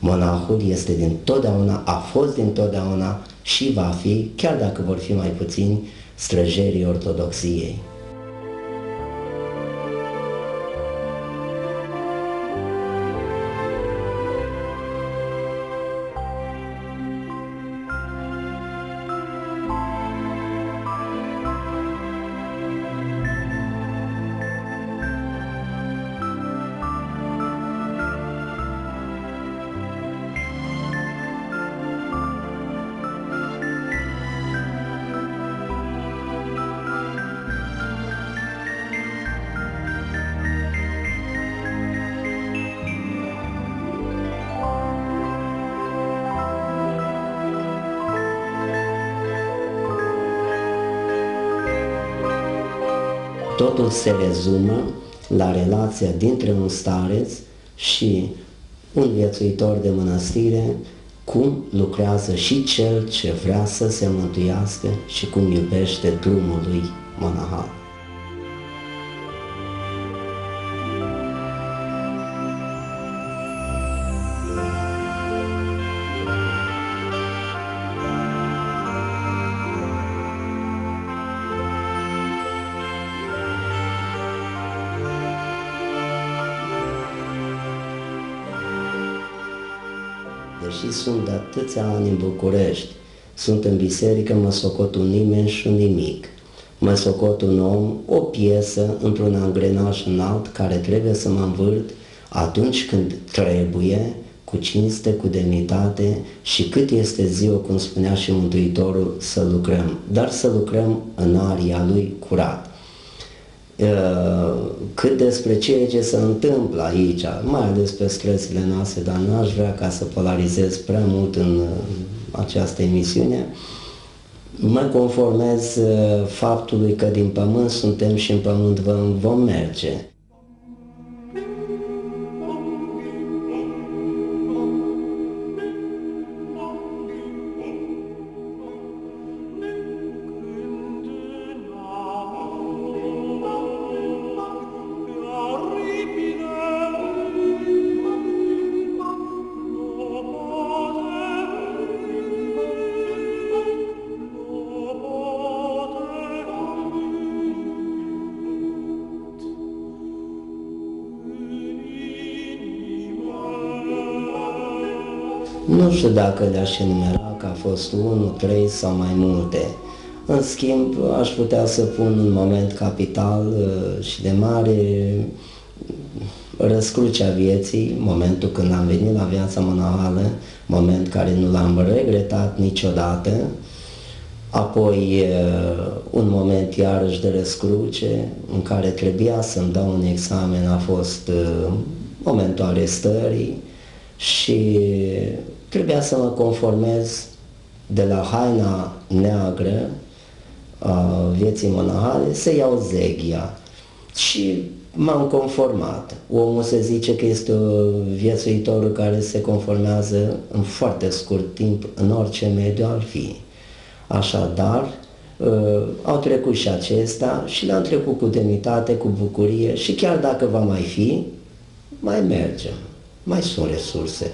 Monahul este dintotdeauna, a fost dintotdeauna și va fi, chiar dacă vor fi mai puțini, străjerii ortodoxiei. Totul se rezumă la relația dintre un stareț și un viețuitor de mănăstire, cum lucrează și cel ce vrea să se mântuiască și cum iubește drumul lui monahal. Deși sunt de atâția ani în București, sunt în biserică, mă socot un nimeni și un nimic. Mă socot un om, o piesă într-un angrenaj înalt care trebuie să mă învârt atunci când trebuie, cu cinste, cu demnitate și cât este ziua, cum spunea și Mântuitorul, să lucrăm, dar să lucrăm în aria lui curat. Cât despre ceea ce se întâmplă aici, mai ales pe străzile noastre, dar n-aș vrea ca să polarizez prea mult în această emisiune, mă conformez faptului că din pământ suntem și în pământ vom merge. Nu știu dacă le-aș enumera că a fost 1, 3 sau mai multe. În schimb, aș putea să pun un moment capital și de mare răscruce a vieții, momentul când am venit la viața monahală, moment care nu l-am regretat niciodată, apoi un moment iarăși de răscruce în care trebuia să-mi dau un examen, a fost momentul arestării și trebuia să mă conformez de la haina neagră a vieții monahale să iau zeghia și m-am conformat. Omul se zice că este un viețuitor care se conformează în foarte scurt timp în orice mediu ar fi. Așadar, au trecut și acestea și le-am trecut cu demnitate, cu bucurie și chiar dacă va mai fi, mai mergem, mai sunt resurse.